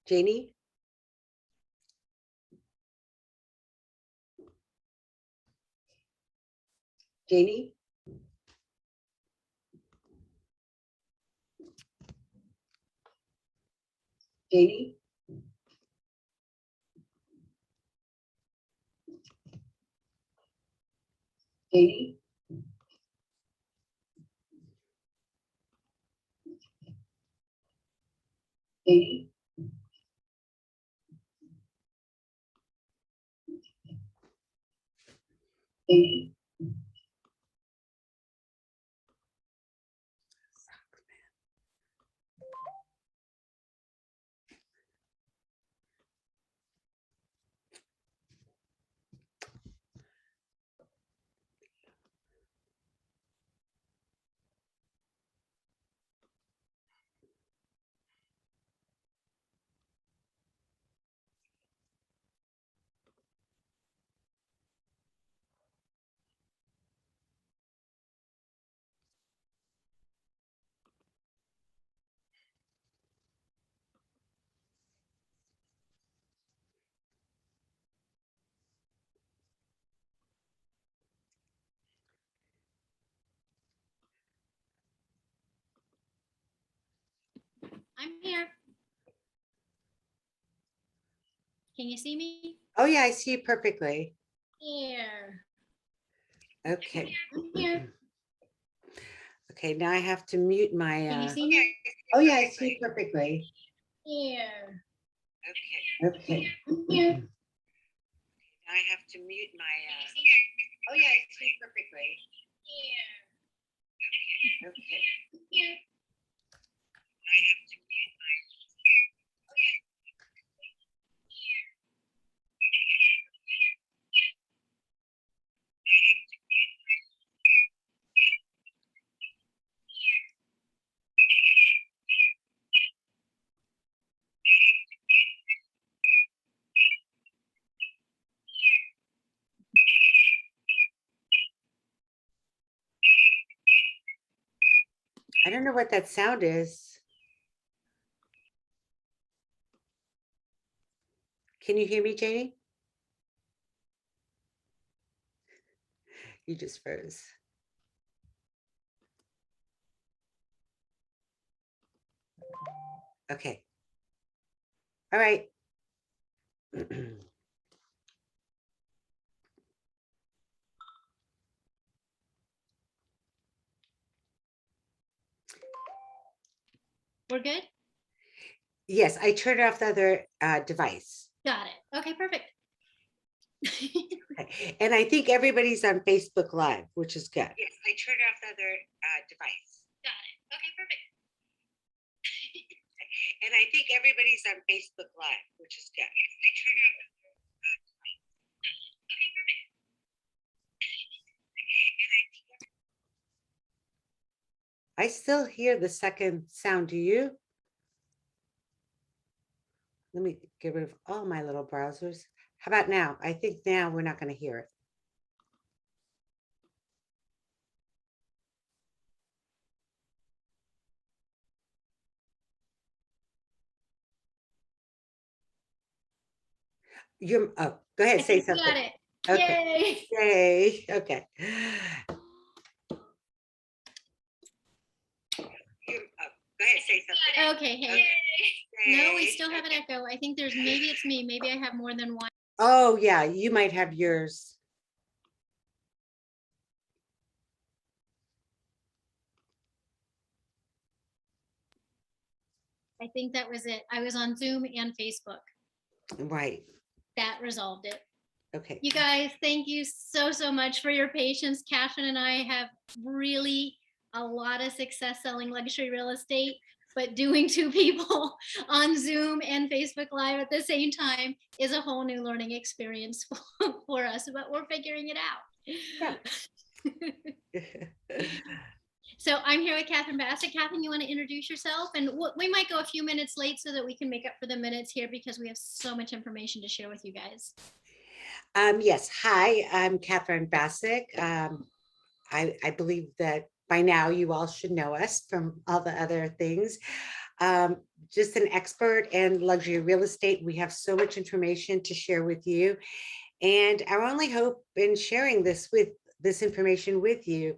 Janie? Janie? Janie? Janie? Janie? Janie? I'm here. Can you see me? Oh yeah, I see you perfectly. Here. Okay. I'm here. Okay, now I have to mute my. Can you see me? Oh yeah, I see you perfectly. Here. Okay. I'm here. Now I have to mute my. Oh yeah, I see you perfectly. Here. Okay. Here. I have to mute my. I don't know what that sound is. Can you hear me, Janie? You just froze. Okay. All right. We're good? Yes, I turned off the other device. Got it. Okay, perfect. And I think everybody's on Facebook Live, which is good. Yes, I turned off the other device. Got it. Okay, perfect. And I think everybody's on Facebook Live, which is good. Yes, I turned off the other device. Okay, perfect. And I still hear the second sound. Do you? Let me get rid of all my little browsers. How about now? I think now we're not going to hear it. You're, oh, go ahead, say something. Got it. Okay. Yay. Yay. Okay. Go ahead, say something. Okay, hey. No, we still have an echo. I think there's, maybe it's me. Maybe I have more than one. Oh, yeah, you might have yours. I think that was it. I was on Zoom and Facebook. Right. That resolved it. Okay. You guys, thank you so, so much for your patience. Catherine and I have really a lot of success selling luxury real estate, but doing two people on Zoom and Facebook Live at the same time is a whole new learning experience for us, but we're figuring it out. Yeah. So I'm here with Catherine Bassick. Catherine, you want to introduce yourself? And we might go a few minutes late so that we can make up for the minutes here because we have so much information to share with you guys. Yes. Hi, I'm Catherine Bassick. I believe that by now you all should know us from all the other things. just an expert in luxury real estate. We have so much information to share with you. And our only hope in sharing this information with you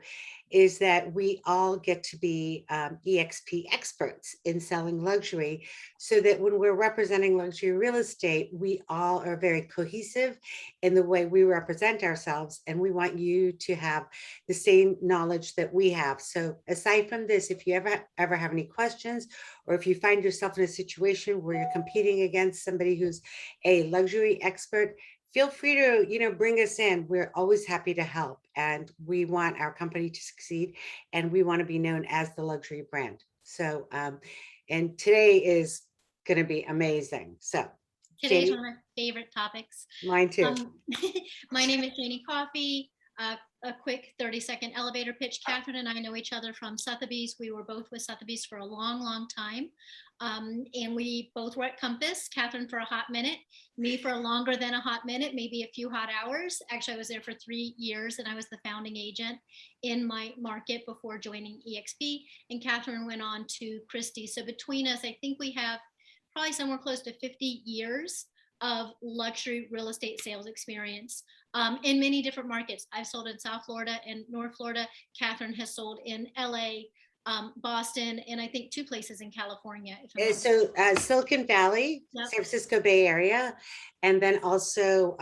is that we all get to be EXP experts in selling luxury, so that when we're representing luxury real estate, we all are very cohesive in the way we represent ourselves. And we want you to have the same knowledge that we have. So aside from this, if you ever have any questions, or if you find yourself in a situation where you're competing against somebody who's a luxury expert, feel free to, bring us in. We're always happy to help. And we want our company to succeed. And we want to be known as the luxury brand. So, and today is going to be amazing. So Today's Janie, one of my favorite topics. mine too. My name is Janie Coffey. A quick 30-second elevator pitch. Catherine and I know each other from Sotheby's. We were both with Sotheby's for a long, long time. And we both were at Compass, Catherine for a hot minute, me for longer than a hot minute, maybe a few hot hours. Actually, I was there for 3 years and I was the founding agent in my market before joining EXP. And Catherine went on to Christie. So between us, I think we have probably somewhere close to 50 years of luxury real estate sales experience in many different markets. I've sold in South Florida and North Florida. Catherine has sold in LA, Boston, and I think 2 places in California. So Silicon Valley, Yep. San Francisco Bay Area, and then also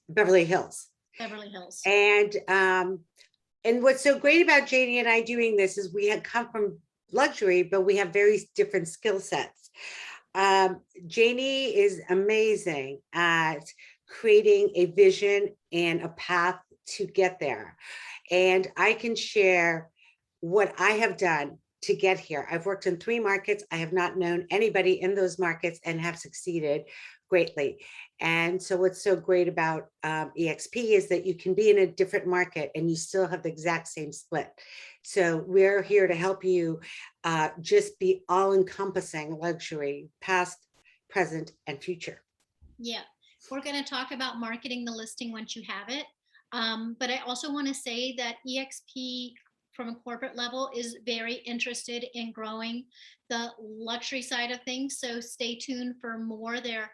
Beverly Hills. Beverly Hills. And what's so great about Janie and I doing this is we had come from luxury, but we have very different skill sets. Janie is amazing at creating a vision and a path to get there. And I can share what I have done to get here. I've worked in 3 markets. I have not known anybody in those markets and have succeeded greatly. And so what's so great about EXP is that you can be in a different market and you still have the exact same split. So we're here to help you just be all-encompassing luxury, past, present, and future. Yeah, we're going to talk about marketing the listing once you have it. But I also want to say that EXP from a corporate level is very interested in growing the luxury side of things. So stay tuned for more. They're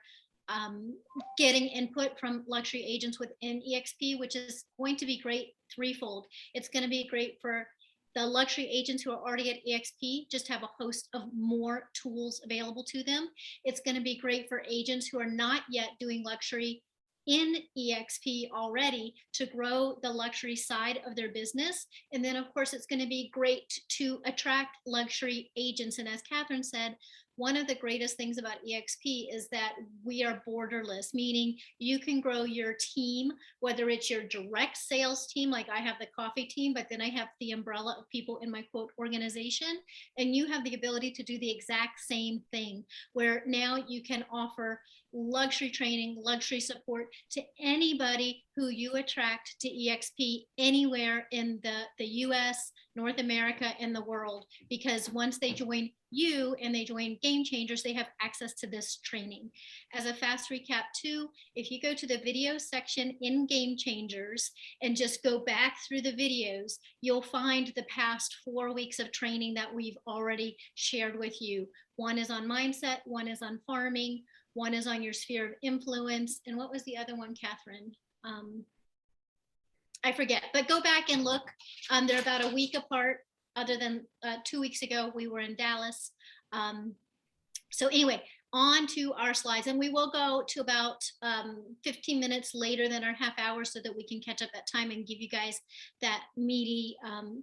getting input from luxury agents within EXP, which is going to be great threefold. It's going to be great for the luxury agents who are already at EXP, just have a host of more tools available to them. It's going to be great for agents who are not yet doing luxury in EXP already to grow the luxury side of their business. And then of course, it's going to be great to attract luxury agents. And as Catherine said, one of the greatest things about EXP is that we are borderless, meaning you can grow your team, whether it's your direct sales team, like I have the coffee team, but then I have the umbrella of people in my quote organization, and you have the ability to do the exact same thing, where now you can offer luxury training, luxury support to anybody who you attract to EXP anywhere in the US, North America, and the world. Because once they join you and they join Game Changers, they have access to this training. As a fast recap too, if you go to the video section in Game Changers and just go back through the videos, you'll find the past 4 weeks of training that we've already shared with you. One is on mindset, one is on farming, one is on your sphere of influence. And what was the other one, Catherine? I forget, but go back and look. They're about a week apart, other than 2 weeks ago, we were in Dallas. So anyway, on to our slides, and we will go to about 15 minutes later than our half hour so that we can catch up that time and give you guys that meaty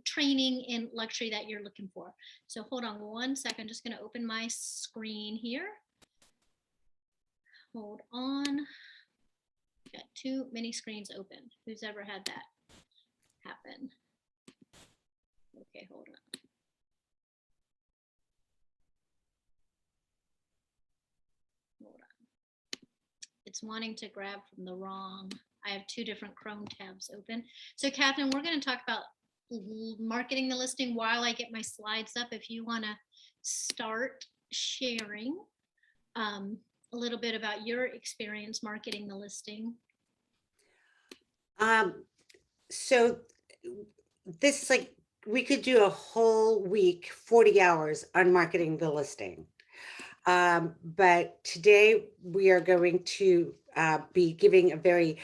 training in luxury that you're looking for. So hold on 1 second, I'm just gonna open my screen here. Hold on. Got too many screens open. Who's ever had that happen? Okay, hold on. Hold on. It's wanting to grab from the wrong. I have 2 different Chrome tabs open. So Catherine, we're going to talk about marketing the listing while I get my slides up. If you want to start sharing a little bit about your experience marketing the listing. So this is like we could do a whole week, 40 hours on marketing the listing. But today we are going to be giving a very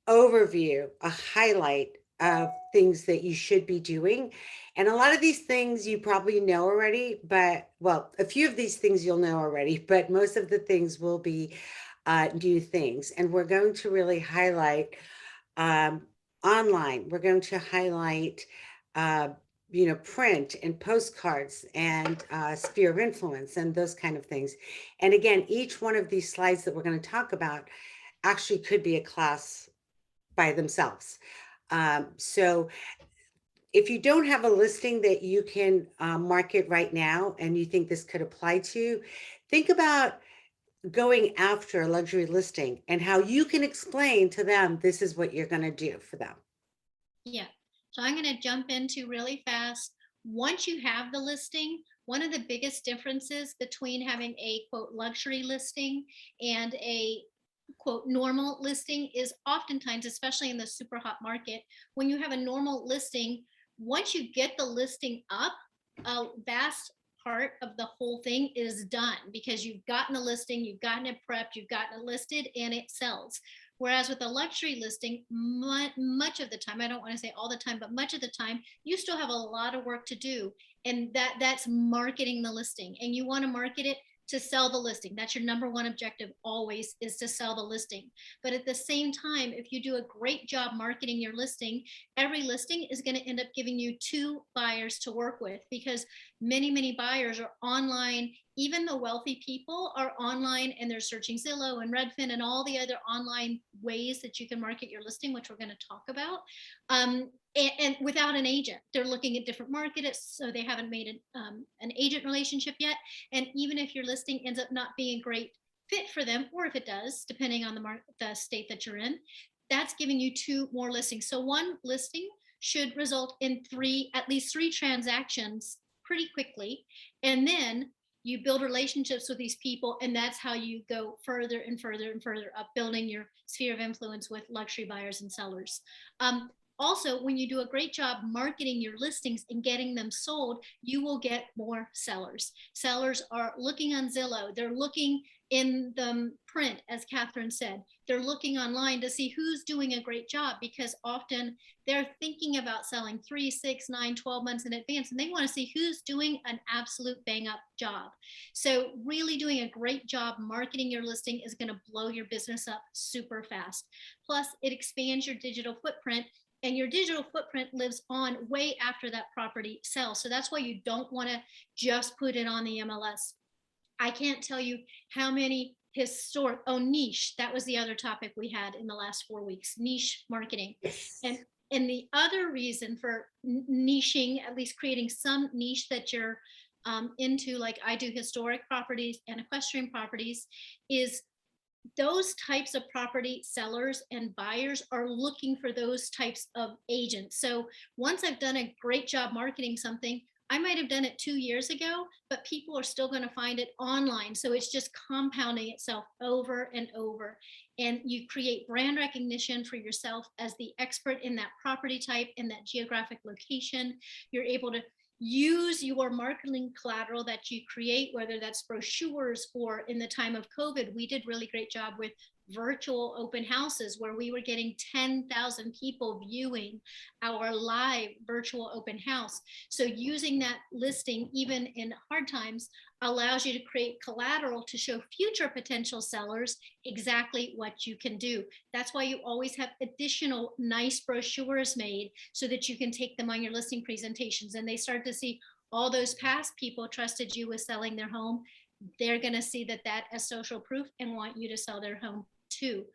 overview, a highlight of things that you should be doing. And a lot of these things you probably know already, but well, a few of these things you'll know already, but most of the things will be new things. And we're going to really highlight um, online. We're going to highlight, uh, print and postcards and sphere of influence and those kind of things. And again, each one of these slides that we're going to talk about actually could be a class by themselves. So if you don't have a listing that you can market right now and you think this could apply to, think about going after a luxury listing and how you can explain to them this is what you're going to do for them. Yeah. So I'm going to jump into really fast. Once you have the listing, one of the biggest differences between having a quote luxury listing and a quote normal listing is oftentimes, especially in the super hot market, when you have a normal listing, once you get the listing up, a vast part of the whole thing is done because you've gotten a listing, you've gotten it prepped, you've gotten it listed, and it sells. Whereas with a luxury listing, much of the time, I don't want to say all the time, but much of the time, you still have a lot of work to do. And that's marketing the listing. And you want to market it to sell the listing. That's your number one objective always, is to sell the listing. But at the same time, if you do a great job marketing your listing, every listing is going to end up giving you two buyers to work with, because many buyers are online. Even the wealthy people are online and they're searching Zillow and Redfin and all the other online ways that you can market your listing, which we're going to talk about. And without an agent, they're looking at different markets, so they haven't made an agent relationship yet. And even if your listing ends up not being a great fit for them, or if it does, depending on the state that you're in, that's giving you two more listings. So one listing should result in at least three transactions pretty quickly. And then you build relationships with these people, and that's how you go further and further and further up, building your sphere of influence with luxury buyers and sellers. Also, when you do a great job marketing your listings and getting them sold, you will get more sellers. Sellers are looking on Zillow. They're looking in the print, as Catherine said. They're looking online to see who's doing a great job, because often they're thinking about selling 3, 6, 9, 12 months in advance, and they want to see who's doing an absolute bang up job. So really doing a great job marketing your listing is going to blow your business up super fast. Plus, it expands your digital footprint, and your digital footprint lives on way after that property sells. So that's why you don't want to just put it on the MLS. I can't tell you how many niche. That was the other topic we had in the last 4 weeks, niche marketing. And the other reason for niching, at least creating some niche that you're into, like I do historic properties and equestrian properties, is those types of property sellers and buyers are looking for those types of agents. So once I've done a great job marketing something, I might have done it 2 years ago, but people are still going to find it online. So it's just compounding itself over and over. And you create brand recognition for yourself as the expert in that property type, in that geographic location. You're able to use your marketing collateral that you create, whether that's brochures, or in the time of COVID, we did really great job with virtual open houses where we were getting 10,000 people viewing our live virtual open house. So using that listing, even in hard times, allows you to create collateral to show future potential sellers exactly what you can do. That's why you always have additional nice brochures made so that you can take them on your listing presentations, and they start to see all those past people trusted you with selling their home. They're going to see that as social proof and want you to sell their home too.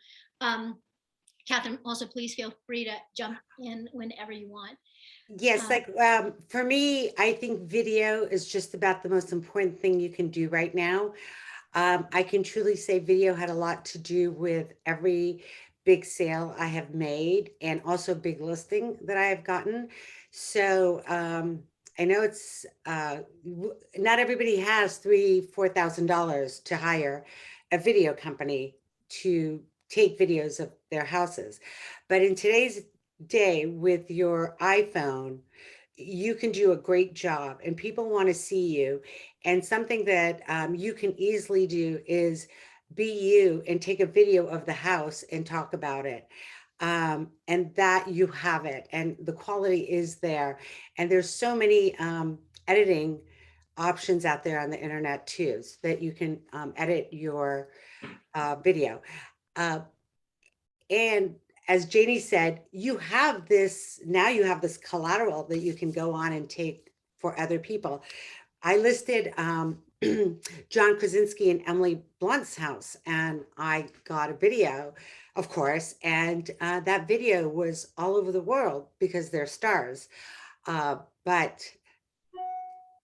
Catherine, also please feel free to jump in whenever you want. Yes, for me, I think video is just about the most important thing you can do right now. I can truly say video had a lot to do with every big sale I have made, and also big listing that I have gotten. So I know it's not everybody has $3,000-$4,000 to hire a video company to take videos of their houses. But in today's day, with your iPhone, you can do a great job and people want to see you. And something that you can easily do is be you and take a video of the house and talk about it. And that you have it and the quality is there. And there's so many editing options out there on the internet too, so that you can edit your video. Uh, and as Janie said, you have this, now you have this collateral that you can go on and take for other people. I listed John Krasinski and Emily Blunt's house, and I got a video, of course, and that video was all over the world because they're stars. But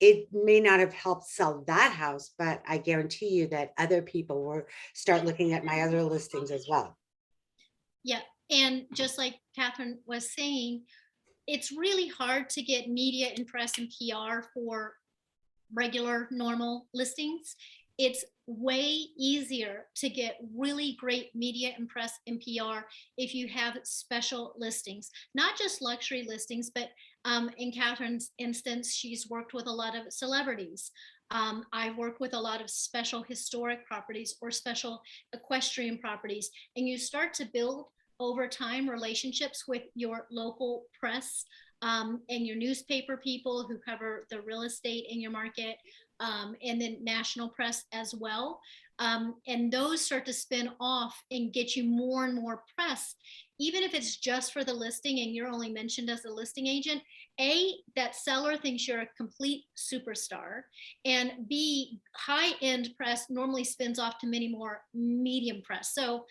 it may not have helped sell that house, but I guarantee you that other people will start looking at my other listings as well. Yeah. And just like Catherine was saying, it's really hard to get media and press and PR for regular normal listings. It's way easier to get really great media and press and PR if you have special listings, not just luxury listings, but in Catherine's instance, she's worked with a lot of celebrities. I've worked with a lot of special historic properties or special equestrian properties, and you start to build over time relationships with your local press and your newspaper people who cover the real estate in your market, and then national press as well. And those start to spin off and get you more and more press, even if it's just for the listing and you're only mentioned as a listing agent. A, that seller thinks you're a complete superstar, and B, high-end press normally spins off to many more medium press. So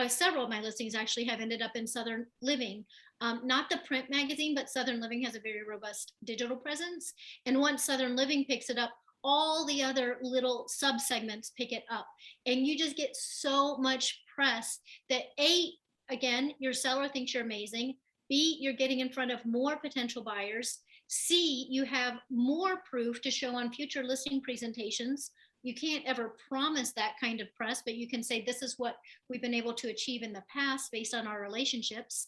several of my listings actually have ended up in Southern Living, not the print magazine, but Southern Living has a very robust digital presence. And once Southern Living picks it up, all the other little sub segments pick it up. And you just get so much press that A, again, your seller thinks you're amazing. B, you're getting in front of more potential buyers. C, you have more proof to show on future listing presentations. You can't ever promise that kind of press, but you can say, this is what we've been able to achieve in the past based on our relationships.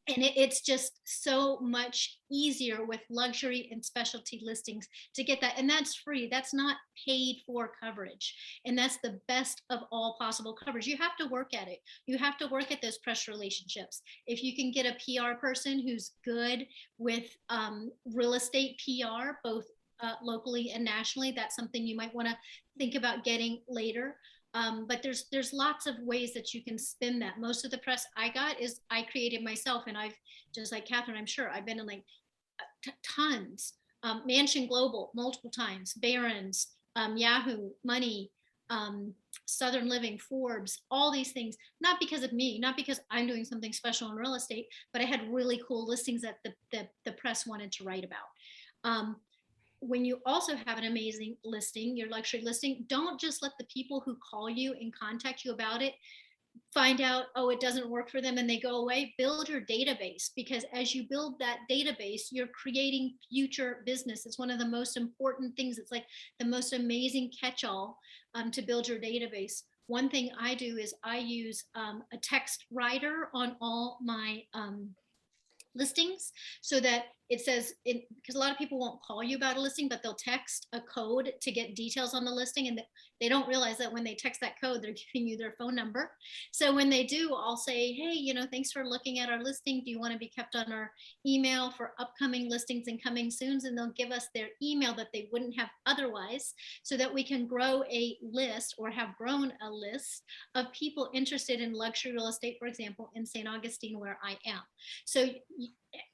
And it's just so much easier with luxury and specialty listings to get that. And that's free. That's not paid for coverage. And that's the best of all possible coverage. You have to work at it. You have to work at those press relationships. If you can get a PR person who's good with real estate PR, both locally and nationally, that's something you might want to think about getting later. But there's lots of ways that you can spin that. Most of the press I got is I created myself, and I've, just like Catherine, I'm sure I've been in like tons. Mansion Global multiple times, Barron's, Yahoo, Money, Southern Living, Forbes, all these things, not because of me, not because I'm doing something special in real estate, but I had really cool listings that the press wanted to write about. When you also have an amazing listing, your luxury listing, don't just let the people who call you and contact you about it find out, oh, it doesn't work for them and they go away. Build your database, because as you build that database, you're creating future business. It's one of the most important things. It's like the most amazing catch-all to build your database. One thing I do is I use a text writer on all my listings, so that it says, because a lot of people won't call you about a listing, but they'll text a code to get details on the listing, and they don't realize that when they text that code, they're giving you their phone number. So when they do, I'll say, hey, thanks for looking at our listing. Do you want to be kept on our email for upcoming listings and coming soons? And they'll give us their email that they wouldn't have otherwise, so that we can grow a list, or have grown a list of people interested in luxury real estate, for example, in St. Augustine, where I am. So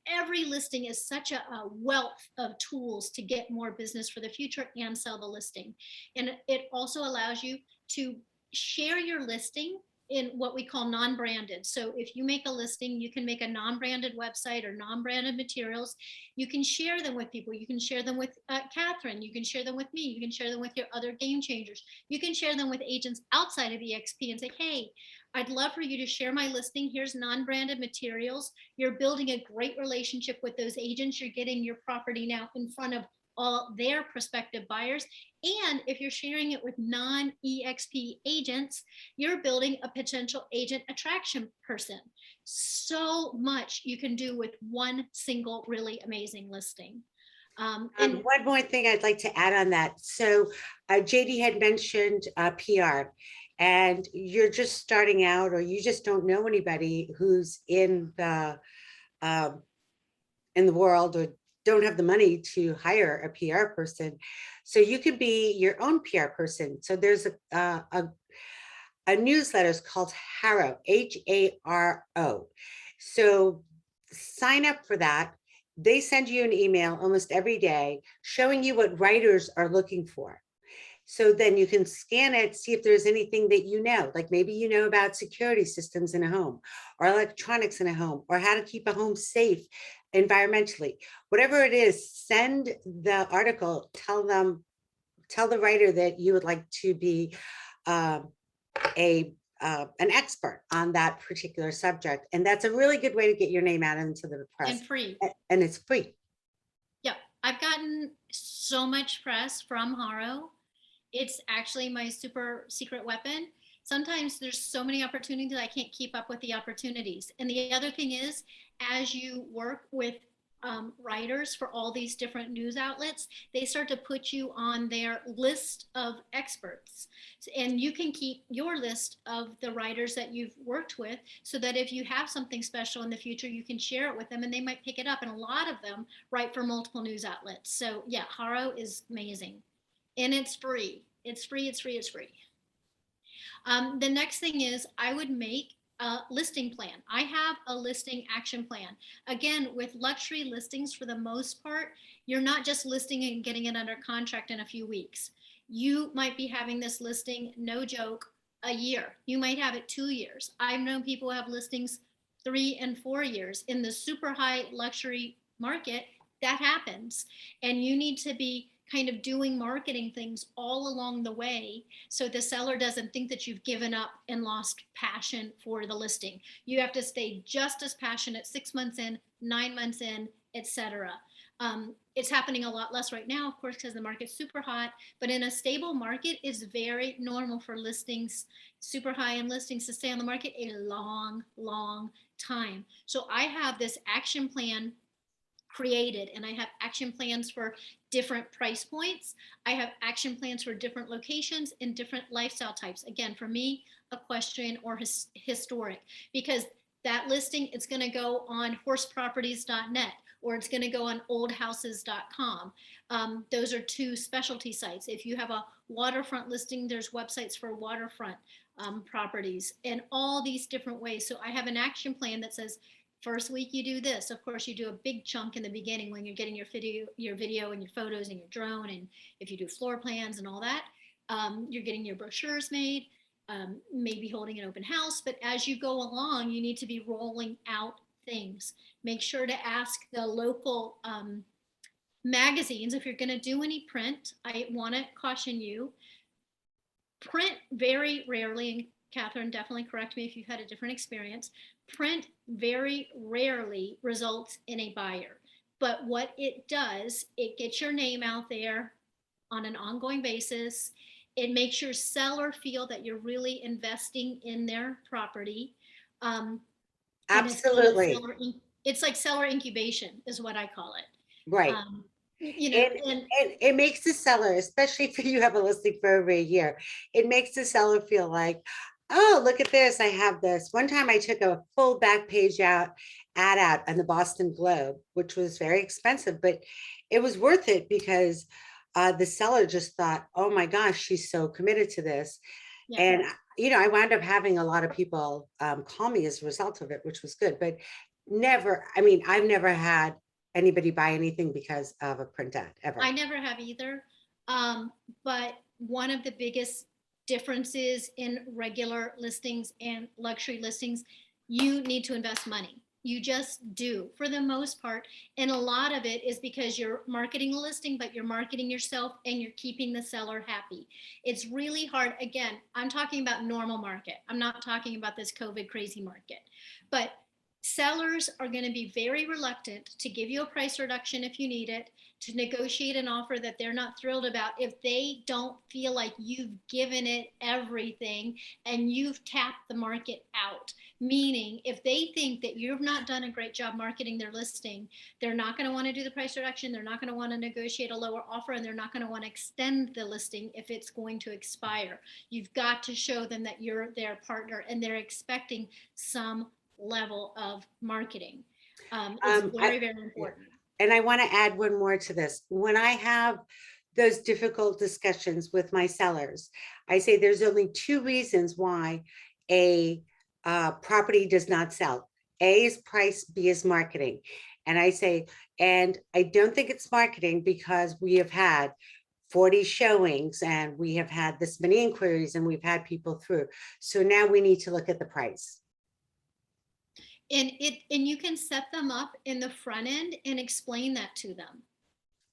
every listing is such a wealth of tools to get more business for the future and sell the listing. And it also allows you to share your listing in what we call non-branded. So if you make a listing, you can make a non-branded website or non-branded materials. You can share them with people. You can share them with Catherine. You can share them with me. You can share them with your other game changers. You can share them with agents outside of EXP and say, hey, I'd love for you to share my listing. Here's non-branded materials. You're building a great relationship with those agents. You're getting your property now in front of all their prospective buyers. And if you're sharing it with non-EXP agents, you're building a potential agent attraction person. So much you can do with one single really amazing listing. And One more thing I'd like to add on that. So JD had mentioned PR, and you're just starting out, or you just don't know anybody who's um, in the world, or don't have the money to hire a PR person. So you could be your own PR person. So there's a newsletter is called Haro, Haro. So sign up for that. They send you an email almost every day showing you what writers are looking for. So then you can scan it, see if there's anything that you know, like maybe you know about security systems in a home, or electronics in a home, or how to keep a home safe environmentally. Whatever it is, send the article, tell the writer that you would like to be um, an expert on that particular subject. And that's a really good way to get your name out into the press. free. And it's free. Yep. I've gotten so much press from Haro. It's actually my super secret weapon. Sometimes there's so many opportunities, I can't keep up with the opportunities. And the other thing is, as you work with writers for all these different news outlets, they start to put you on their list of experts. And you can keep your list of the writers that you've worked with, so that if you have something special in the future, you can share it with them and they might pick it up. And a lot of them write for multiple news outlets. So yeah, Haro is amazing. And it's free. It's free, it's free, it's free. The next thing is, I would make a listing plan. I have a listing action plan. Again, with luxury listings, for the most part, you're not just listing and getting it under contract in a few weeks. You might be having this listing, no joke, a year. You might have it 2 years. I've known people who have listings 3 and 4 years. In the super high luxury market, that happens. And you need to be kind of doing marketing things all along the way, so the seller doesn't think that you've given up and lost passion for the listing. You have to stay just as passionate 6 months in, 9 months in, etc. It's happening a lot less right now, of course, because the market's super hot, but in a stable market, it's very normal for listings, super high end listings, to stay on the market a long, long time. So I have this action plan created, and I have action plans for different price points. I have action plans for different locations and different lifestyle types. Again, for me, equestrian or historic, because that listing, it's going to go on horseproperties.net, or it's going to go on oldhouses.com. Those are two specialty sites. If you have a waterfront listing, there's websites for waterfront properties, and all these different ways. So I have an action plan that says, first week you do this. Of course, you do a big chunk in the beginning when you're getting your video and your photos and your drone. And if you do floor plans and all that, you're getting your brochures made, maybe holding an open house. But as you go along, you need to be rolling out things. Make sure to ask the local magazines. If you're going to do any print, I want to caution you, print very rarely, and Catherine, definitely correct me if you've had a different experience, print very rarely results in a buyer. But what it does, it gets your name out there on an ongoing basis. It makes your seller feel that you're really investing in their property. Absolutely. It's like seller incubation is what I call it. Right. And it makes the seller, especially if you have a listing for over a year, it makes the seller feel like, oh, look at this, I have this. One time I took a full back page ad out on the Boston Globe, which was very expensive, but it was worth it because the seller just thought, oh my gosh, she's so committed to this. Yeah. And I wound up having a lot of people call me as a result of it, which was good. But I've never had anybody buy anything because of a print ad ever. I never have either. But one of the biggest differences in regular listings and luxury listings, you need to invest money. You just do, for the most part. And a lot of it is because you're marketing a listing, but you're marketing yourself and you're keeping the seller happy. It's really hard. Again, I'm talking about normal market. I'm not talking about this COVID crazy market. But sellers are going to be very reluctant to give you a price reduction if you need it, to negotiate an offer that they're not thrilled about if they don't feel like you've given it everything and you've tapped the market out. Meaning, if they think that you've not done a great job marketing their listing, they're not going to want to do the price reduction. They're not going to want to negotiate a lower offer, and they're not going to want to extend the listing if it's going to expire. You've got to show them that you're their partner and they're expecting some level of marketing. It's very, very important. And I want to add one more to this. When I have those difficult discussions with my sellers, I say there's only two reasons why a property does not sell. A is price, B is marketing. And I say, and I don't think it's marketing because we have had 40 showings and we have had this many inquiries and we've had people through. So now we need to look at the price. And you can set them up in the front end and explain that to them.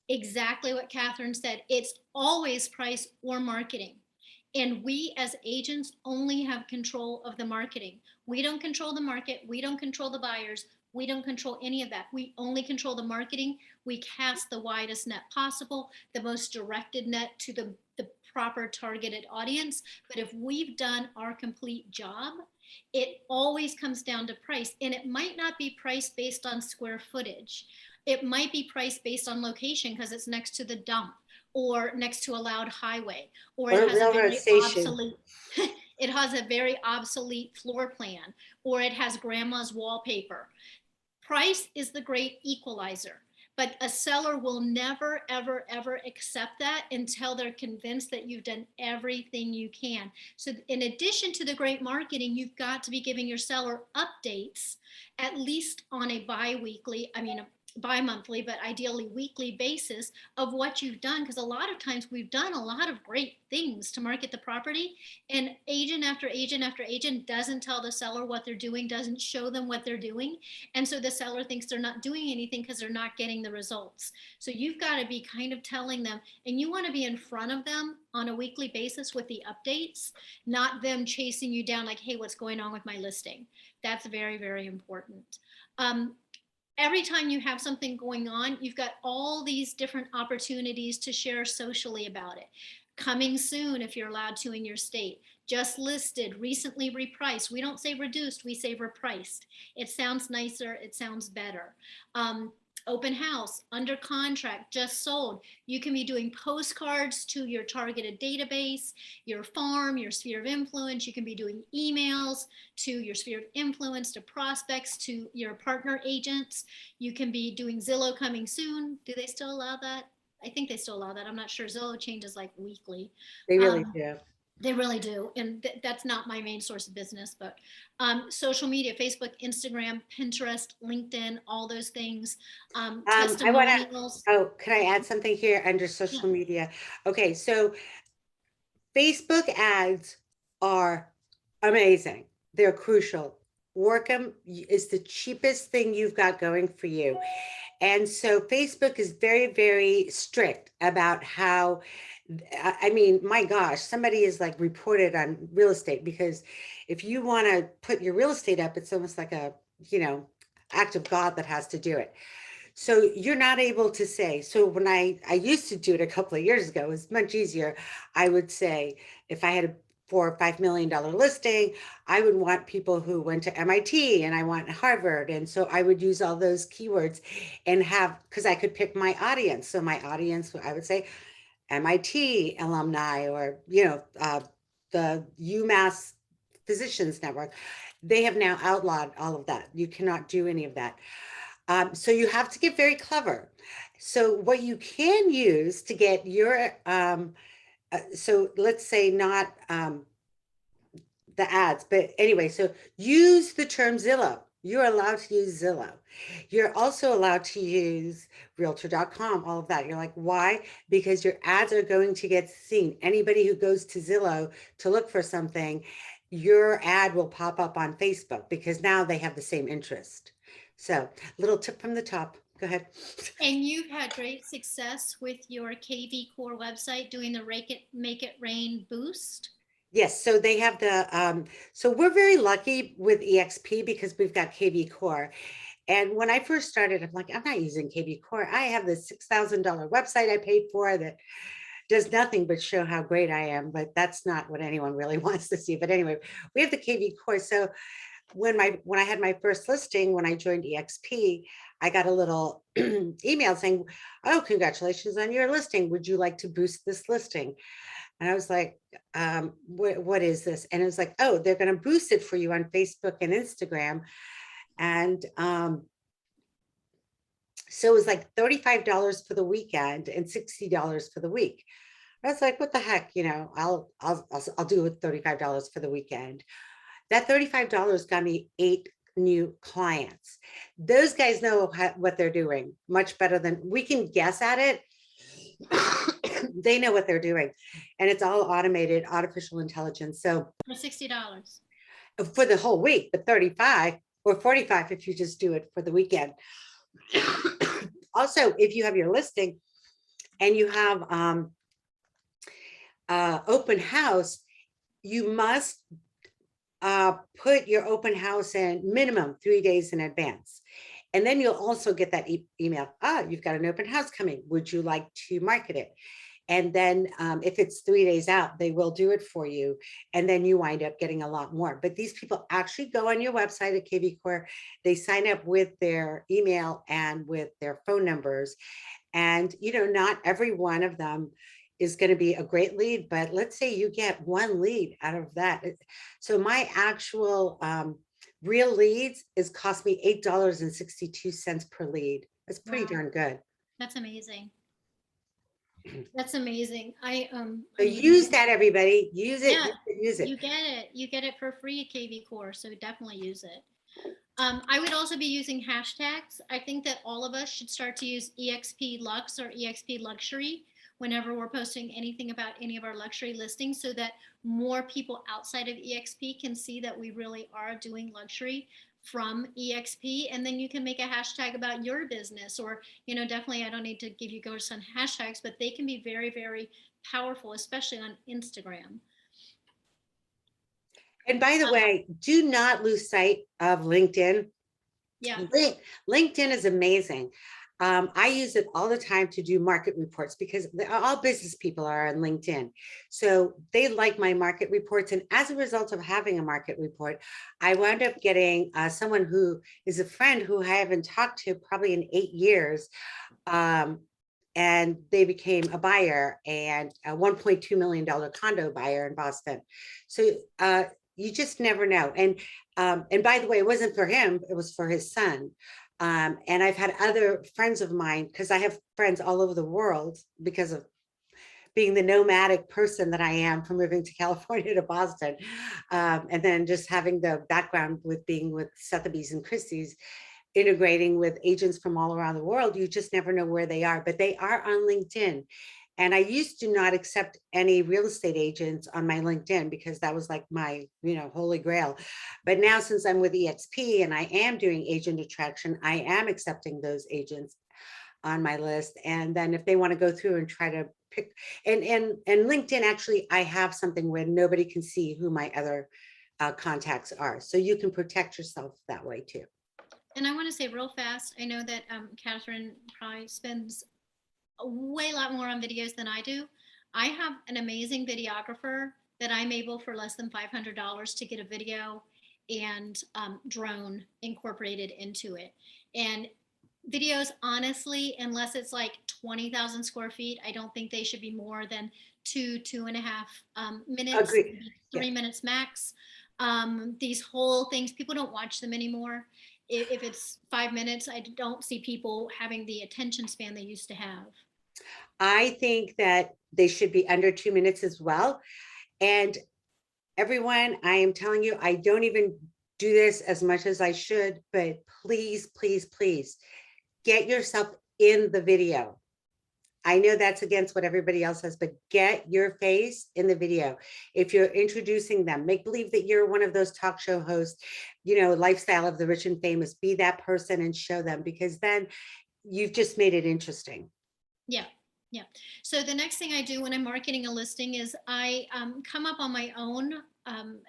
Exactly what Catherine said. It's always price or marketing. And we as agents only have control of the marketing. We don't control the market. We don't control the buyers. We don't control any of that. We only control the marketing. We cast the widest net possible, the most directed net to the proper targeted audience. But if we've done our complete job, it always comes down to price. And it might not be priced based on square footage. It might be priced based on location because it's next to the dump or next to a loud highway, or it has a very obsolete it has a very obsolete floor plan, or it has grandma's wallpaper. Price is the great equalizer, but a seller will never, ever, ever accept that until they're convinced that you've done everything you can. So in addition to the great marketing, you've got to be giving your seller updates at least on a bi-monthly, but ideally weekly basis of what you've done. Because a lot of times we've done a lot of great things to market the property, and agent after agent after agent doesn't tell the seller what they're doing, doesn't show them what they're doing. And so the seller thinks they're not doing anything because they're not getting the results. So you've got to be kind of telling them, and you want to be in front of them on a weekly basis with the updates, not them chasing you down like, hey, what's going on with my listing? That's very, very important. Every time you have something going on, you've got all these different opportunities to share socially about it. Coming soon, if you're allowed to in your state. Just listed, recently repriced. We don't say reduced, we say repriced. It sounds nicer, it sounds better. Open house, under contract, just sold. You can be doing postcards to your targeted database, your farm, your sphere of influence. You can be doing emails to your sphere of influence, to prospects, to your partner agents. You can be doing Zillow coming soon. Do they still allow that? I think they still allow that. I'm not sure. Zillow changes like weekly. They really do. They really do. And that's not my main source of business, but social media, Facebook, Instagram, Pinterest, LinkedIn, all those things. Testimonials. Can I add something here under social media? Okay, so Facebook ads are amazing. They're crucial. Workum is the cheapest thing you've got going for you. And so Facebook is very, very strict about how, I mean, my gosh, somebody is like reported on real estate, because if you want to put your real estate up, it's almost like a, act of God that has to do it. So you're not able to say, so when I used to do it a couple of years ago, it was much easier. I would say, if I had a $4 or $5 million listing, I would want people who went to MIT and I want Harvard. And so I would use all those keywords and because I could pick my audience. So my audience, I would say MIT alumni, or, the UMass Physicians Network. They have now outlawed all of that. You cannot do any of that. So you have to get very clever. So what you can use to get your, so let's say not the ads, but anyway, so use the term Zillow. You're allowed to use Zillow. You're also allowed to use realtor.com, all of that. You're like, why? Because your ads are going to get seen. Anybody who goes to Zillow to look for something, your ad will pop up on Facebook because now they have the same interest. So little tip from the top. Go ahead. And you've had great success with your KV Core website doing the Make It Rain boost. Yes, so they have the, so we're very lucky with EXP because we've got KV Core. And when I first started, I'm like, I'm not using KB Core. I have this $6,000 website I paid for that does nothing but show how great I am, but that's not what anyone really wants to see. But anyway, we have the KB Core. So when I had my first listing, when I joined EXP, I got a little email saying, oh, congratulations on your listing. Would you like to boost this listing? And I was like, what is this? And it was like, oh, they're going to boost it for you on Facebook and Instagram. And so it was like $35 for the weekend and $60 for the week. I was like, what the heck, I'll do it with $35 for the weekend. That $35 got me 8 new clients. Those guys know what they're doing much better than we can guess at it. They know what they're doing, and it's all automated, artificial intelligence. So For $60. for the whole week, but 35 or 45 if you just do it for the weekend. Also, if you have your listing and you have open house, you must put your open house in minimum 3 days in advance. And then you'll also get that email. You've got an open house coming. Would you like to market it? And then if it's 3 days out, they will do it for you. And then you wind up getting a lot more. But these people actually go on your website at KB Core. They sign up with their email and with their phone numbers. And, not every one of them is going to be a great lead, but let's say you get one lead out of that. So my actual real leads is cost me $8.62 per lead. That's pretty Wow. darn good. That's amazing. That's amazing. So use that, everybody. Use it. Yeah, Use it. you get it. You get it for free at KV Core, so definitely use it. I would also be using hashtags. I think that all of us should start to use EXP Lux or EXP Luxury whenever we're posting anything about any of our luxury listings, so that more people outside of EXP can see that we really are doing luxury from EXP. And then you can make a hashtag about your business, or, definitely I don't need to give you ghosts on hashtags, but they can be very, very powerful, especially on Instagram. And by the way, do not lose sight of LinkedIn. Yeah. LinkedIn is amazing. I use it all the time to do market reports because all business people are on LinkedIn. So they like my market reports. And as a result of having a market report, I wound up getting someone who is a friend who I haven't talked to probably in 8 years. And they became a buyer, and a $1.2 million condo buyer in Boston. So you just never know. And by the way, it wasn't for him, it was for his son. And I've had other friends of mine, because I have friends all over the world because of being the nomadic person that I am, from moving to California to Boston. And then just having the background with being with Sotheby's and Christie's, integrating with agents from all around the world. You just never know where they are, but they are on LinkedIn. And I used to not accept any real estate agents on my LinkedIn because that was like my, holy grail. But now, since I'm with EXP and I am doing agent attraction, I am accepting those agents on my list. And then if they want to go through and try to pick, and LinkedIn, actually, I have something where nobody can see who my other contacts are. So you can protect yourself that way too. And I want to say real fast, I know that Catherine probably spends a lot more on videos than I do. I have an amazing videographer that I'm able for less than $500 to get a video and drone incorporated into it. And videos, honestly, unless it's like 20,000 square feet, I don't think they should be more than 2.5 minutes, Agreed. 3 minutes max. These whole things, people don't watch them anymore. If it's 5 minutes, I don't see people having the attention span they used to have. I think that they should be under 2 minutes as well. And everyone, I am telling you, I don't even do this as much as I should, but please, please, please get yourself in the video. I know that's against what everybody else says, but get your face in the video. If you're introducing them, make believe that you're one of those talk show hosts, lifestyle of the rich and famous, be that person and show them, because then you've just made it interesting. Yeah. Yeah. So the next thing I do when I'm marketing a listing is I come up on my own,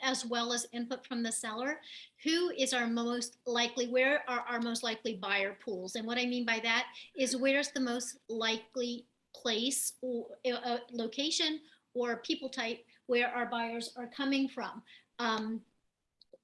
as well as input from the seller. Who is our most likely, where are our most likely buyer pools? And what I mean by that is where's the most likely place or location or people type where our buyers are coming from.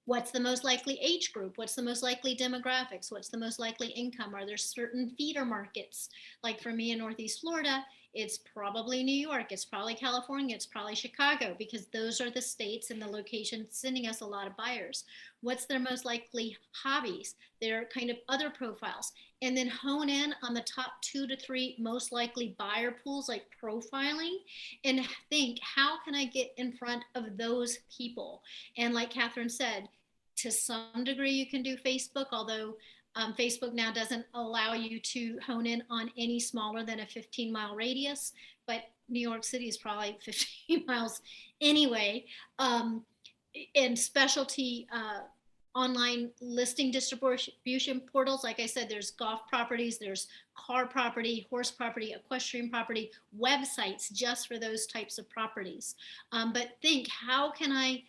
What's the most likely age group? What's the most likely demographics? What's the most likely income? Are there certain feeder markets? Like for me in Northeast Florida, it's probably New York, it's probably California, it's probably Chicago, because those are the states and the locations sending us a lot of buyers. What's their most likely hobbies? Their kind of other profiles. And then hone in on the top 2 to 3 most likely buyer pools, like profiling, and think, how can I get in front of those people? And like Catherine said, to some degree you can do Facebook, although Facebook now doesn't allow you to hone in on any smaller than a 15-mile radius, but New York City is probably 15 miles anyway. And specialty online listing distribution portals, like I said, there's golf properties, there's car property, horse property, equestrian property, websites just for those types of properties. But think, how can I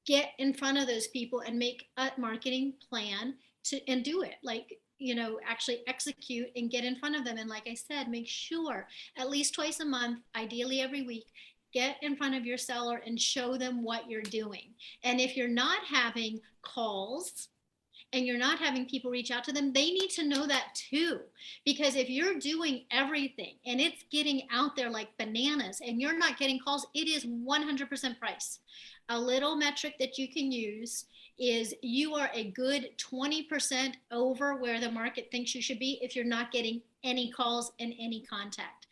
get in front of those people and make a marketing plan and do it, like, actually execute and get in front of them. And like I said, make sure at least twice a month, ideally every week, get in front of your seller and show them what you're doing. And if you're not having calls and you're not having people reach out to them, they need to know that too. Because if you're doing everything and it's getting out there like bananas and you're not getting calls, it is 100% price. A little metric that you can use is you are a good 20% over where the market thinks you should be if you're not getting any calls and any contact.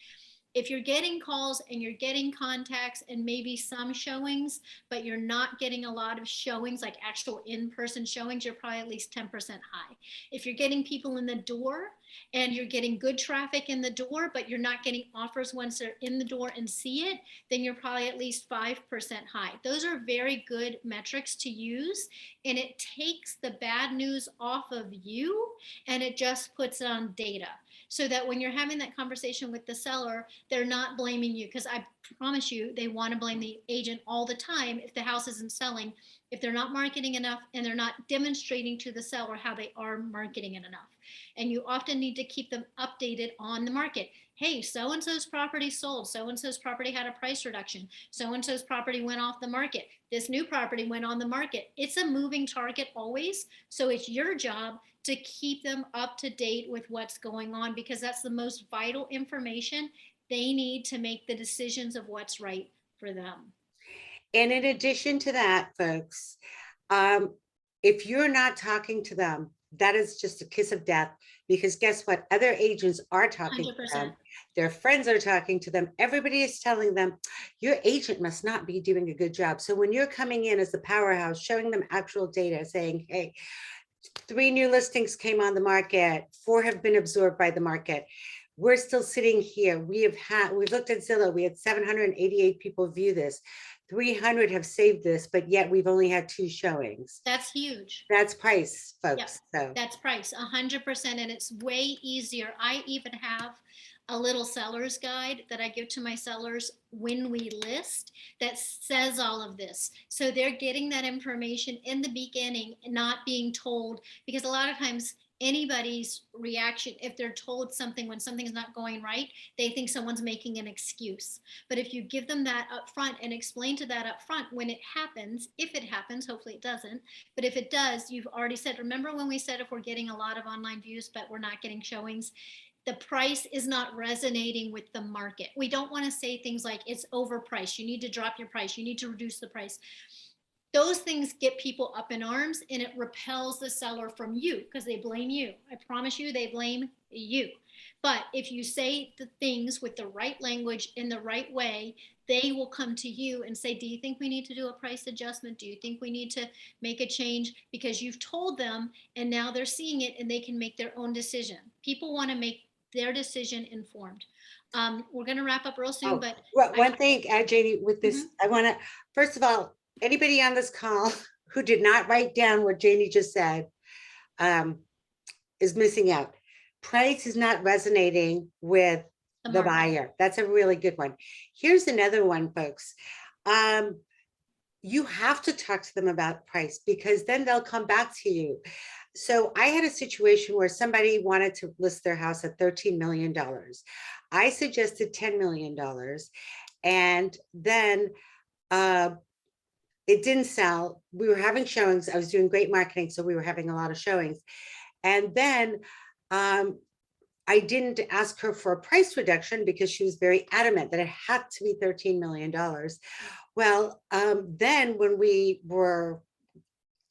If you're getting calls and you're getting contacts and maybe some showings, but you're not getting a lot of showings, like actual in-person showings, you're probably at least 10% high. If you're getting people in the door and you're getting good traffic in the door, but you're not getting offers once they're in the door and see it, then you're probably at least 5% high. Those are very good metrics to use, and it takes the bad news off of you and it just puts it on data, so that when you're having that conversation with the seller, they're not blaming you, because I promise you they want to blame the agent all the time if the house isn't selling, if they're not marketing enough and they're not demonstrating to the seller how they are marketing it enough. And you often need to keep them updated on the market. Hey, so-and-so's property sold, so-and-so's property had a price reduction, so-and-so's property went off the market, this new property went on the market. It's a moving target always, so it's your job to keep them up to date with what's going on, because that's the most vital information they need to make the decisions of what's right for them. And in addition to that, folks, if you're not talking to them, that is just a kiss of death, because guess what? Other agents are talking to them. 100%. Their friends are talking to them. Everybody is telling them, your agent must not be doing a good job. So when you're coming in as the powerhouse, showing them actual data, saying, hey, 3 new listings came on the market, 4 have been absorbed by the market. We're still sitting here. We've looked at Zillow. We had 788 people view this. 300 have saved this, but yet we've only had 2 showings. That's huge. That's price, Yep, folks. So that's price, 100%. And it's way easier. I even have a little seller's guide that I give to my sellers when we list that says all of this. So they're getting that information in the beginning and not being told, because a lot of times anybody's reaction, if they're told something when something's not going right, they think someone's making an excuse. But if you give them that up front and explain to that up front when it happens, if it happens, hopefully it doesn't, but if it does, you've already said, remember when we said if we're getting a lot of online views but we're not getting showings, the price is not resonating with the market. We don't want to say things like it's overpriced, you need to drop your price, you need to reduce the price. Those things get people up in arms and it repels the seller from you, because they blame you. I promise you, they blame you. But if you say the things with the right language in the right way, they will come to you and say, do you think we need to do a price adjustment? Do you think we need to make a change? Because you've told them and now they're seeing it and they can make their own decision. People want to make their decision informed. We're going to wrap up real soon, but one thing, Janie, with this, I want to, first of all, anybody on this call who did not write down what Janie just said is missing out. Price is not resonating with the The market. buyer. That's a really good one. Here's another one, folks. You have to talk to them about price, because then they'll come back to you. So I had a situation where somebody wanted to list their house at $13 million. I suggested $10 million. And then it didn't sell. We were having showings. I was doing great marketing, so we were having a lot of showings. And then I didn't ask her for a price reduction because she was very adamant that it had to be $13 million. Well, then when we were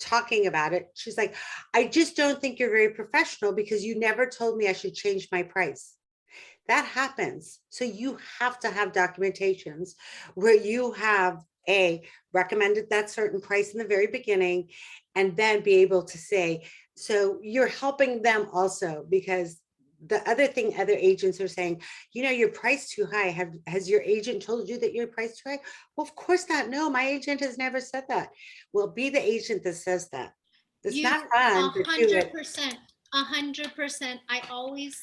talking about it, she's like, I just don't think you're very professional because you never told me I should change my price. That happens. So you have to have documentations where you have recommended that certain price in the very beginning, and then be able to say, so you're helping them also, because the other thing other agents are saying, your price too high. Has your agent told you that your price too high? Well, of course not. No, my agent has never said that. Well, be the agent that says that. It's not fun to do it. 100%, 100%. I always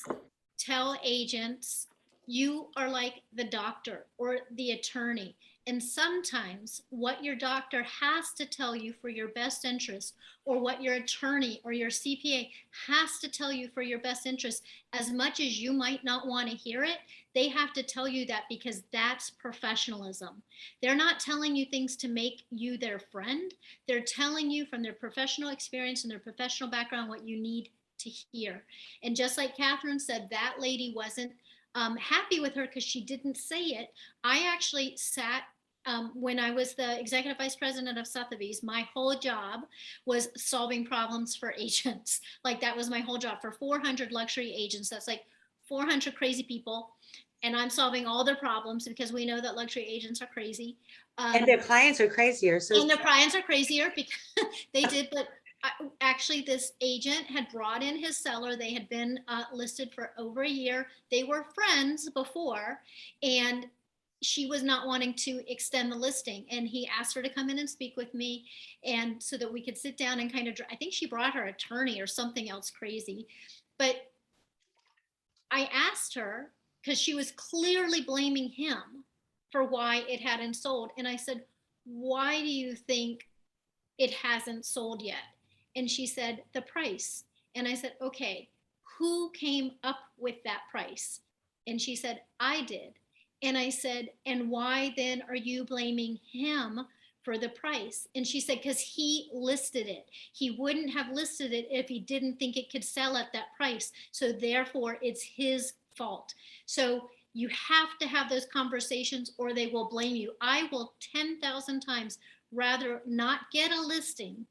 tell agents, you are like the doctor or the attorney. And sometimes what your doctor has to tell you for your best interest, or what your attorney or your CPA has to tell you for your best interest, as much as you might not want to hear it, they have to tell you that because that's professionalism. They're not telling you things to make you their friend. They're telling you from their professional experience and their professional background what you need to hear. And just like Catherine said, that lady wasn't happy with her because she didn't say it. I actually sat when I was the executive vice president of Sotheby's, my whole job was solving problems for agents. Like that was my whole job for 400 luxury agents. That's like 400 crazy people. And I'm solving all their problems because we know that luxury agents are crazy. And their clients are crazier. So and their clients are crazier because they did, but actually this agent had brought in his seller. They had been listed for over a year. They were friends before, and she was not wanting to extend the listing. And he asked her to come in and speak with me, and so that we could sit down and kind of, I think she brought her attorney or something else crazy. But I asked her, because she was clearly blaming him for why it hadn't sold. And I said, why do you think it hasn't sold yet? And she said, the price. And I said, okay, who came up with that price? And she said, I did. And I said, and why then are you blaming him for the price? And she said, because he listed it. He wouldn't have listed it if he didn't think it could sell at that price. So therefore, it's his fault. So you have to have those conversations or they will blame you. I will 10,000 times rather not get a listing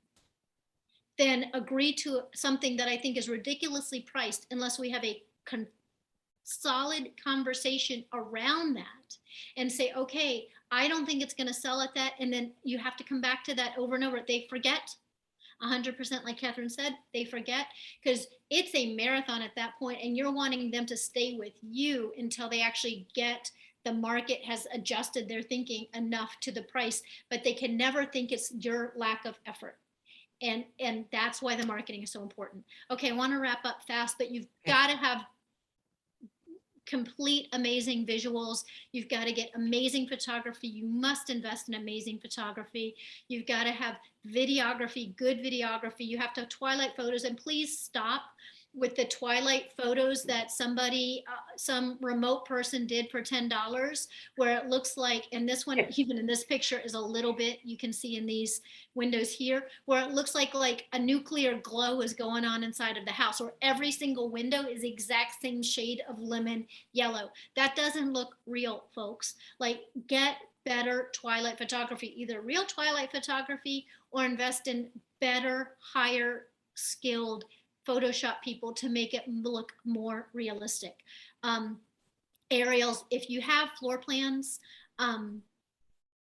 than agree to something that I think is ridiculously priced unless we have a solid conversation around that and say, okay, I don't think it's going to sell at that. And then you have to come back to that over and over. They forget 100%, like Catherine said, they forget, because it's a marathon at that point, and you're wanting them to stay with you until they actually get the market has adjusted their thinking enough to the price, but they can never think it's your lack of effort. And that's why the marketing is so important. Okay, I want to wrap up fast, but you've got to have complete amazing visuals. You've got to get amazing photography. You must invest in amazing photography. You've got to have videography, good videography. You have to have twilight photos. And please stop with the twilight photos that somebody, some remote person did for $10, where it looks like, and this one, even in this picture is a little bit, you can see in these windows here, where it looks like a nuclear glow is going on inside of the house, or every single window is the exact same shade of lemon yellow. That doesn't look real, folks. Like, get better twilight photography, either real twilight photography or invest in better, higher skilled Photoshop people to make it look more realistic. Aerials, if you have floor plans,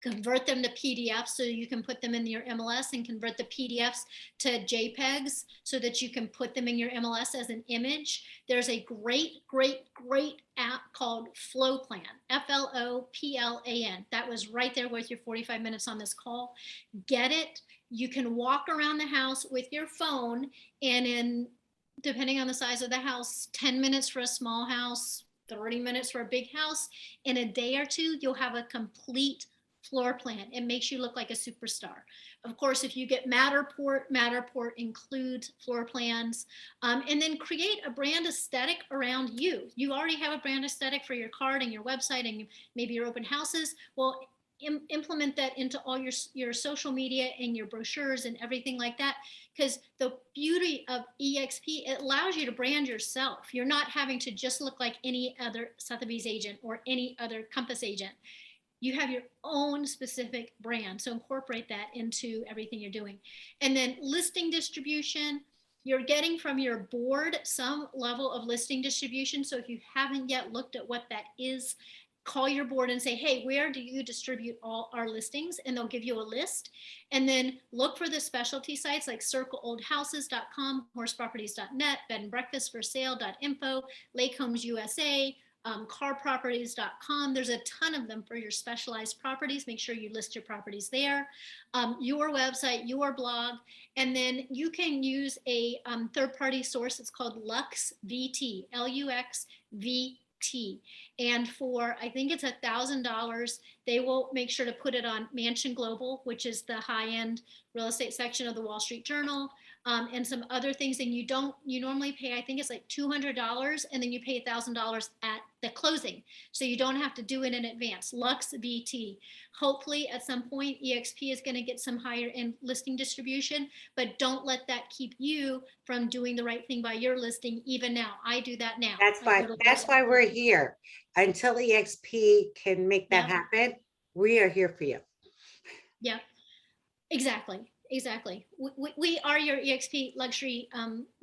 convert them to PDFs so you can put them in your MLS, and convert the PDFs to JPEGs so that you can put them in your MLS as an image. There's a great app called Flowplan, Floplan. That was right there with your 45 minutes on this call. Get it. You can walk around the house with your phone, and in, depending on the size of the house, 10 minutes for a small house, 30 minutes for a big house. In a day or two, you'll have a complete floor plan. It makes you look like a superstar. Of course, if you get Matterport includes floor plans, and then create a brand aesthetic around you. You already have a brand aesthetic for your card and your website and maybe your open houses. Well, implement that into all your social media and your brochures and everything like that, because the beauty of exp, it allows you to brand yourself. You're not having to just look like any other Sotheby's agent or any other Compass agent. You have your own specific brand, so incorporate that into everything you're doing. And then listing distribution, you're getting from your board some level of listing distribution. So if you haven't yet looked at what that is, call your board and say, hey, where do you distribute all our listings? And they'll give you a list. And then look for the specialty sites like circleoldhouses.com, horseproperties.net, bedandbreakfastforsale.info, Lake Homes USA, carproperties.com. There's a ton of them for your specialized properties. Make sure you list your properties there, your website, your blog, and then you can use a third-party source. It's called LuxVT, LuxVT. And for, I think it's $1,000, they will make sure to put it on Mansion Global, which is the high-end real estate section of the Wall Street Journal, and some other things. And you normally pay, I think it's like $200, and then you pay $1,000 at the closing. So you don't have to do it in advance. LuxVT. Hopefully at some point, EXP is going to get some higher end listing distribution, but don't let that keep you from doing the right thing by your listing. Even now, I do that now. That's why we're here. Until EXP can make that happen, we are here for you. Yeah, exactly. We are your EXP luxury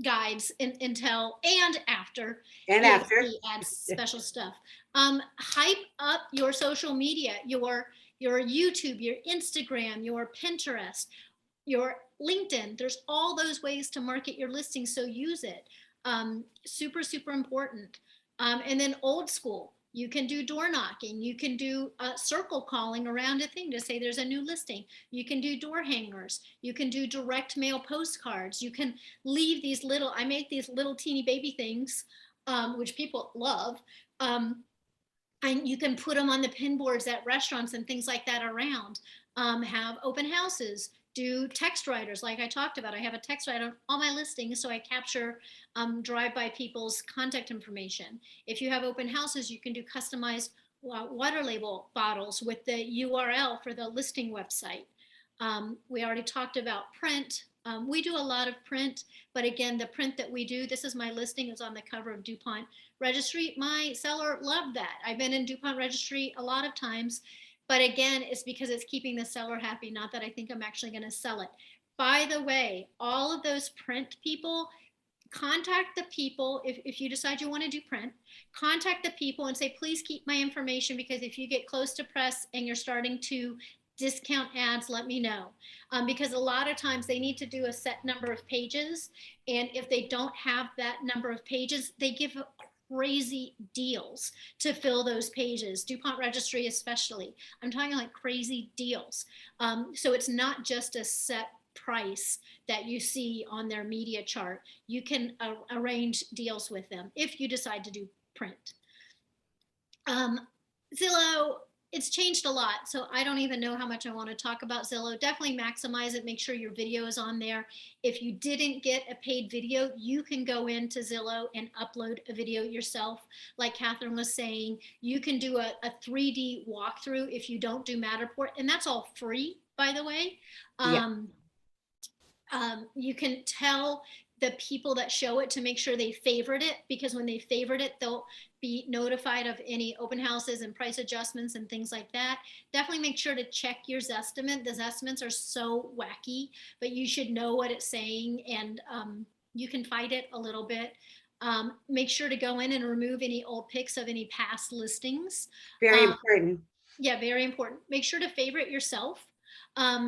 guides until and after. And EXP after adds special stuff. Hype up your social media, your YouTube, your Instagram, your Pinterest, your LinkedIn. There's all those ways to market your listing, so use it. Super, super important. And then old school. You can do door knocking. You can do circle calling around a thing to say there's a new listing. You can do door hangers. You can do direct mail postcards. You can leave these little, I make these little teeny baby things, which people love. And you can put them on the pin boards at restaurants and things like that around. Have open houses. Do text writers like I talked about. I have a text writer on all my listings, so I capture drive-by people's contact information. If you have open houses, you can do customized water label bottles with the URL for the listing website. We already talked about print. We do a lot of print, but again, the print that we do, this is my listing, it's on the cover of DuPont Registry. My seller loved that. I've been in DuPont Registry a lot of times. But again, it's because it's keeping the seller happy, not that I think I'm actually going to sell it. By the way, all of those print people, contact the people. If you decide you want to do print, contact the people and say, please keep my information, because if you get close to press and you're starting to discount ads, let me know. Because a lot of times they need to do a set number of pages. And if they don't have that number of pages, they give crazy deals to fill those pages. DuPont Registry especially. I'm talking like crazy deals. So it's not just a set price that you see on their media chart. You can arrange deals with them if you decide to do print. Zillow, it's changed a lot, so I don't even know how much I want to talk about Zillow. Definitely maximize it. Make sure your video is on there. If you didn't get a paid video, you can go into Zillow and upload a video yourself. Like Catherine was saying, you can do a 3D walkthrough if you don't do Matterport, and that's all free, by the way. You can tell the people that show it to make sure they favorite it, because when they favorite it, they'll be notified of any open houses and price adjustments and things like that. Definitely make sure to check your Zestimate. The Zestimates are so wacky, but you should know what it's saying, and you can fight it a little bit. Make sure to go in and remove any old pics of any past listings. Very important. Yeah, very important. Make sure to favorite yourself,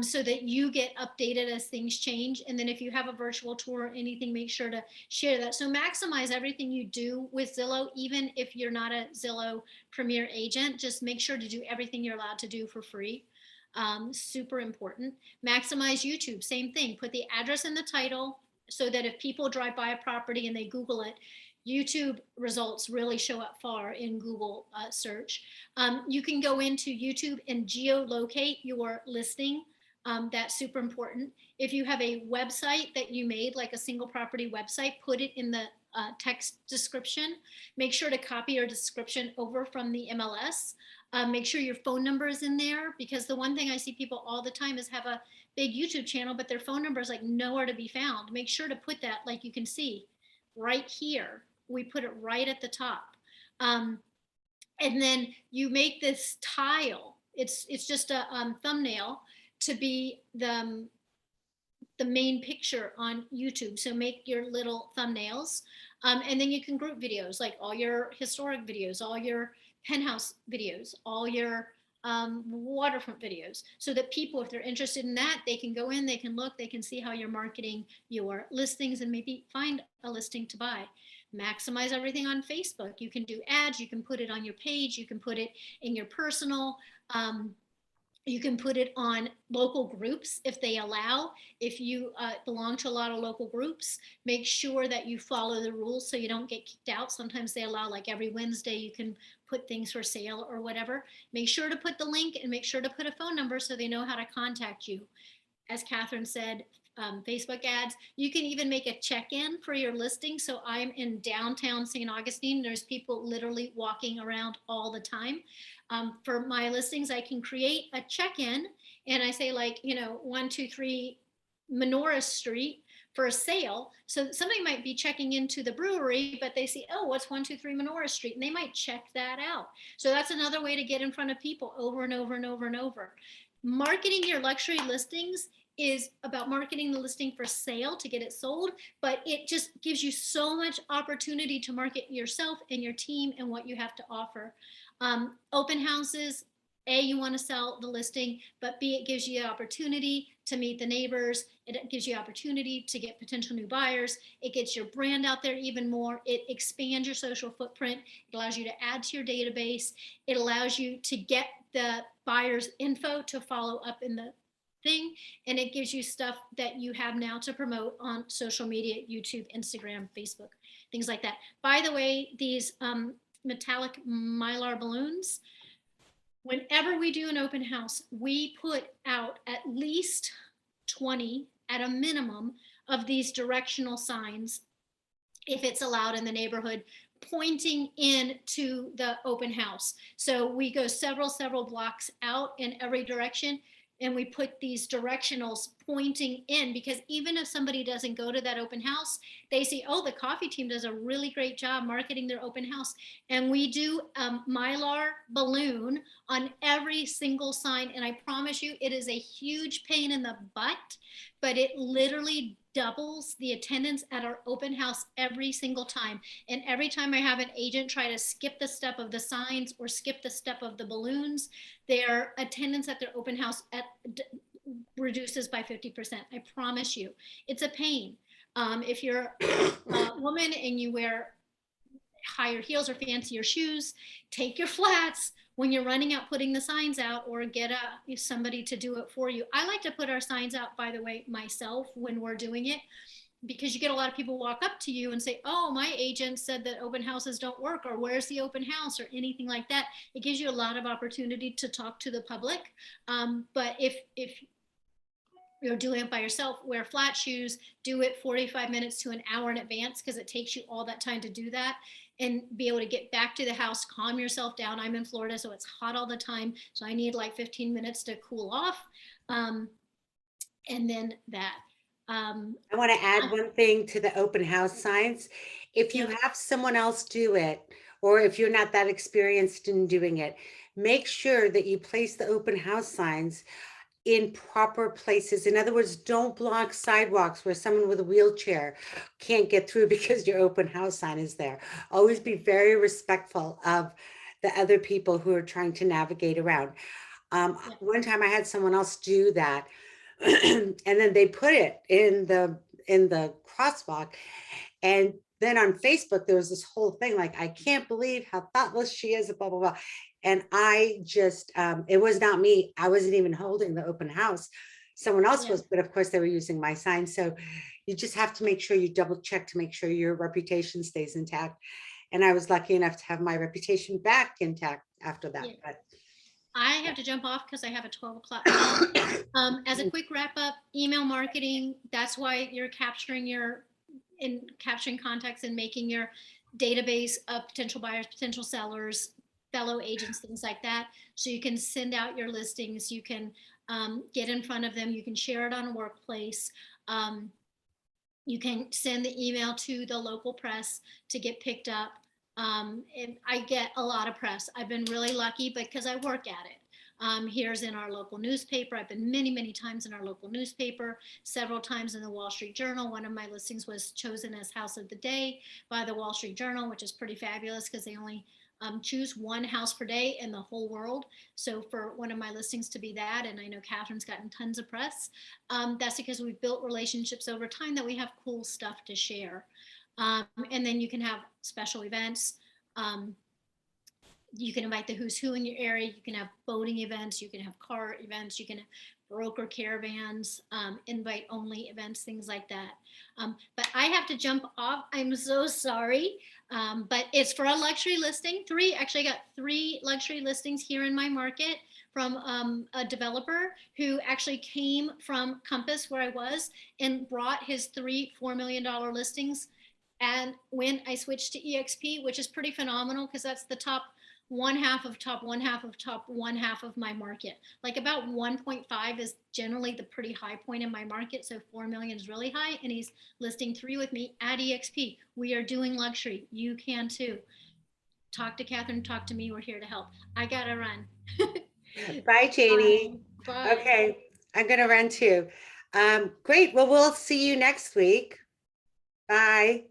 so that you get updated as things change. And then if you have a virtual tour or anything, make sure to share that. So maximize everything you do with Zillow, even if you're not a Zillow Premier agent. Just make sure to do everything you're allowed to do for free. Super important. Maximize YouTube, same thing. Put the address in the title so that if people drive by a property and they Google it, YouTube results really show up far in Google search. You can go into YouTube and geolocate your listing. That's super important. If you have a website that you made, like a single property website, put it in the text description. Make sure to copy your description over from the MLS. Make sure your phone number is in there, because the one thing I see people all the time is have a big YouTube channel, but their phone number is like nowhere to be found. Make sure to put that, like you can see right here. We put it right at the top. And then you make this tile. It's just a thumbnail to be the main picture on YouTube. So make your little thumbnails. And then you can group videos, like all your historic videos, all your penthouse videos, all your waterfront videos, so that people, if they're interested in that, they can go in, they can look, they can see how you're marketing your listings and maybe find a listing to buy. Maximize everything on Facebook. You can do ads, you can put it on your page, you can put it in your personal, you can put it on local groups if they allow. If you belong to a lot of local groups, make sure that you follow the rules so you don't get kicked out. Sometimes they allow, like every Wednesday, you can put things for sale or whatever. Make sure to put the link and make sure to put a phone number so they know how to contact you. As Catherine said, Facebook ads. You can even make a check-in for your listing. So I'm in downtown St. Augustine. There's people literally walking around all the time. For my listings, I can create a check-in and I say, like, 123 Menorah Street for a sale. So somebody might be checking into the brewery, but they see, oh, what's 123 Menorah Street? And they might check that out. So that's another way to get in front of people over and over and over and over. Marketing your luxury listings is about marketing the listing for sale to get it sold, but it just gives you so much opportunity to market yourself and your team and what you have to offer. Open houses, A, you want to sell the listing, but B, it gives you the opportunity to meet the neighbors. It gives you opportunity to get potential new buyers. It gets your brand out there even more. It expands your social footprint. It allows you to add to your database. It allows you to get the buyer's info to follow up in the thing. And it gives you stuff that you have now to promote on social media, YouTube, Instagram, Facebook, things like that. By the way, these metallic mylar balloons, whenever we do an open house, we put out at least 20 at a minimum of these directional signs, if it's allowed in the neighborhood, pointing in to the open house. So we go several blocks out in every direction, and we put these directionals pointing in, because even if somebody doesn't go to that open house, they see, oh, the coffee team does a really great job marketing their open house. And we do mylar balloon on every single sign. And I promise you, it is a huge pain in the butt, but it literally doubles the attendance at our open house every single time. And every time I have an agent try to skip the step of the signs or skip the step of the balloons, their attendance at their open house reduces by 50%. I promise you, it's a pain. If you're a woman and you wear higher heels or fancier shoes, take your flats when you're running out putting the signs out, or get somebody to do it for you. I like to put our signs out, by the way, myself when we're doing it, because you get a lot of people walk up to you and say, oh, my agent said that open houses don't work, or where's the open house, or anything like that. It gives you a lot of opportunity to talk to the public. But if you're doing it by yourself, wear flat shoes, do it 45 minutes to an hour in advance, because it takes you all that time to do that, and be able to get back to the house, calm yourself down. I'm in Florida, so it's hot all the time. So I need like 15 minutes to cool off. And then that. I want to add one thing to the open house signs. If you Yeah. have someone else do it, or if you're not that experienced in doing it, make sure that you place the open house signs in proper places. In other words, don't block sidewalks where someone with a wheelchair can't get through because your open house sign is there. Always be very respectful of the other people who are trying to navigate around. One time I had someone else do that, and then they put it in the crosswalk, and then on Facebook there was this whole thing like, I can't believe how thoughtless she is, blah blah blah. And I just it was not me. I wasn't even holding the open house. Someone else was, but of course they were using my sign. So You just have to make sure you double check to make sure your reputation stays intact. And I was lucky enough to have my reputation back intact after that. Yeah. But I have to jump off because I have a 12 o'clock call. As a quick wrap up, email marketing, that's why you're capturing contacts and making your database of potential buyers, potential sellers, fellow agents, things like that. So you can send out your listings, you can get in front of them, you can share it on a workplace. You can send the email to the local press to get picked up. And I get a lot of press. I've been really lucky because I work at it. Here's in our local newspaper. I've been many, many times in our local newspaper, several times in the Wall Street Journal. One of my listings was chosen as House of the Day by the Wall Street Journal, which is pretty fabulous because they only choose one house per day in the whole world. So for one of my listings to be that, and I know Catherine's gotten tons of press, that's because we've built relationships over time that we have cool stuff to share. And then you can have special events. You can invite the who's who in your area. You can have boating events. You can have car events. You can have broker caravans, invite only events, things like that. But I have to jump off. I'm so sorry. But it's for a luxury listing. Actually I got 3 luxury listings here in my market from a developer who actually came from Compass where I was and brought his 3 $4 million listings. And when I switched to EXP, which is pretty phenomenal because that's the top one half of top one half of top one half of my market. Like about 1.5 is generally the pretty high point in my market. So 4 million is really high. And he's listing 3 with me at EXP. We are doing luxury. You can too. Talk to Catherine, talk to me. We're here to help. I gotta run. bye, Janie. Bye. Okay, I'm gonna run too. Great. Well, we'll see you next week. Bye.